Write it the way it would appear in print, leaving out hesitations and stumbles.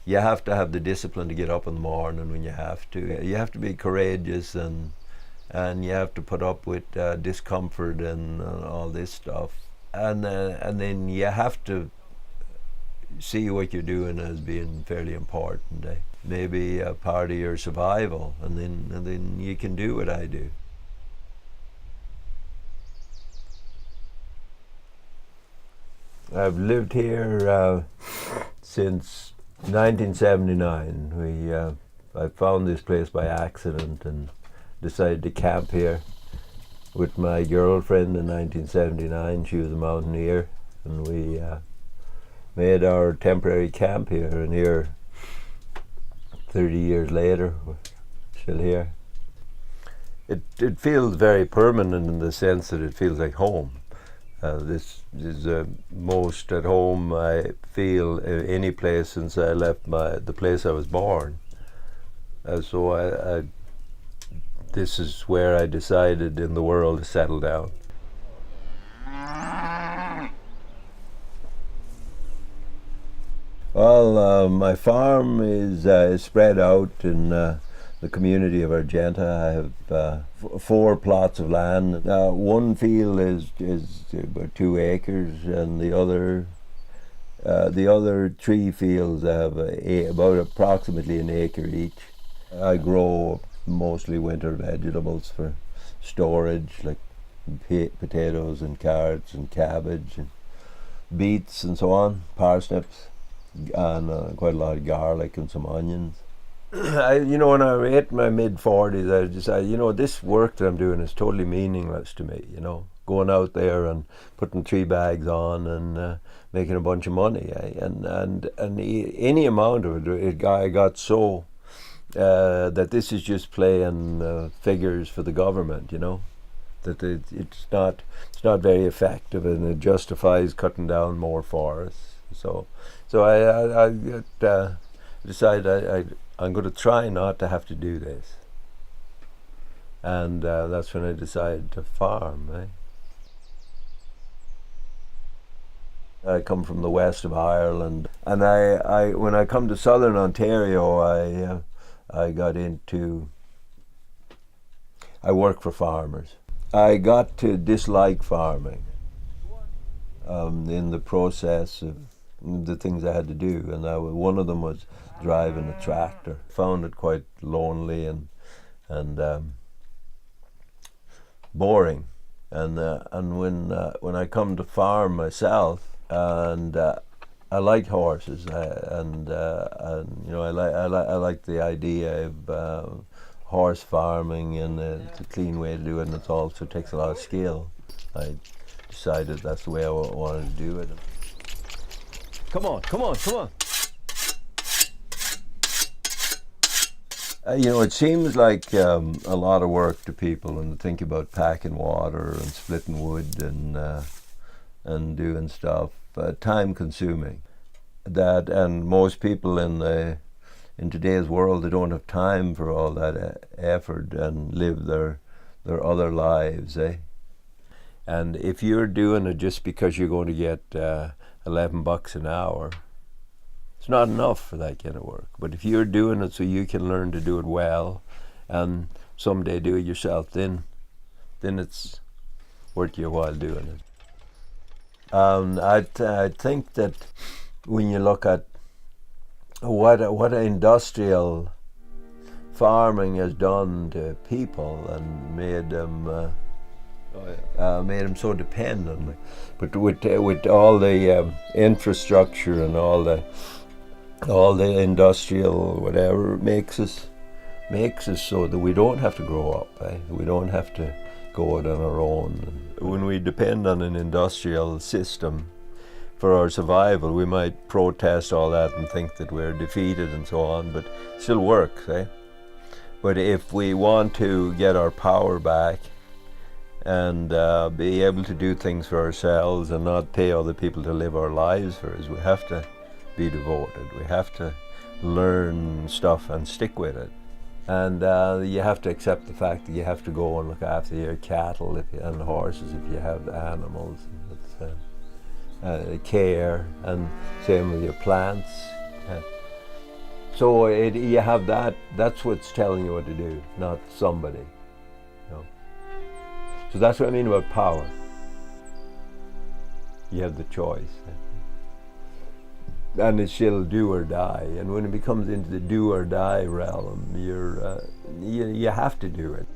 you have to have the discipline to get up in the morning when you have to. You have to be courageous, and you have to put up with discomfort and all this stuff. And then you have to see what you're doing as being fairly important. Maybe a part of your survival, and then you can do what I do. I've lived here since 1979. I found this place by accident and decided to camp here with my girlfriend in 1979. She was a mountaineer, and we made our temporary camp here. And here, 30 years later, we're still here. It feels very permanent in the sense that it feels like home. This is most at home I feel any place since I left the place I was born. So this is where I decided in the world to settle down. Well, my farm is spread out in the community of Argenta. I have 4 plots of land. One field is about 2 acres, and the other 3 fields have about approximately an acre each. I grow mostly winter vegetables for storage, like potatoes and carrots and cabbage and beets and so on, parsnips, and quite a lot of garlic and some onions. When I hit my mid-40s, I decided, this work that I'm doing is totally meaningless to me, going out there and putting 3 bags on and making a bunch of money. And any amount of it, I got so that this is just playing figures for the government, that it's not very effective, and it justifies cutting down more forests. So I decided I'm going to try not to have to do this, and that's when I decided to farm. I come from the west of Ireland, and I when I come to southern Ontario, I work for farmers. I got to dislike farming in the process of the things I had to do, and one of them was driving a tractor. Found it quite lonely and boring, and when I come to farm myself, and I like horses, I like the idea of horse farming, and it's a clean way to do it, and it also takes a lot of skill. I decided that's the way I wanted to do it. Come on. It seems like a lot of work to people, and think about packing water and splitting wood and doing stuff, time consuming. And most people in today's world, they don't have time for all that effort and live their other lives. And if you're doing it just because you're going to get $11 an hour, it's not enough for that kind of work. But if you're doing it so you can learn to do it well, and someday do it yourself, then it's worth your while doing it. I think that when you look at what industrial farming has done to people and made them so dependent, but with all the infrastructure and all the industrial whatever, makes us so that we don't have to grow up. We don't have to go it on our own. When we depend on an industrial system for our survival, we might protest all that and think that we're defeated and so on, but it still works. But if we want to get our power back and be able to do things for ourselves and not pay other people to live our lives for us, we have to be devoted. We have to learn stuff and stick with it. And you have to accept the fact that you have to go and look after your cattle and horses if you have animals. It's care, and same with your plants. So you have that. That's what's telling you what to do, not somebody. You know? So that's what I mean about power. You have the choice, and it's still do or die. And when it becomes into the do or die realm, you have to do it.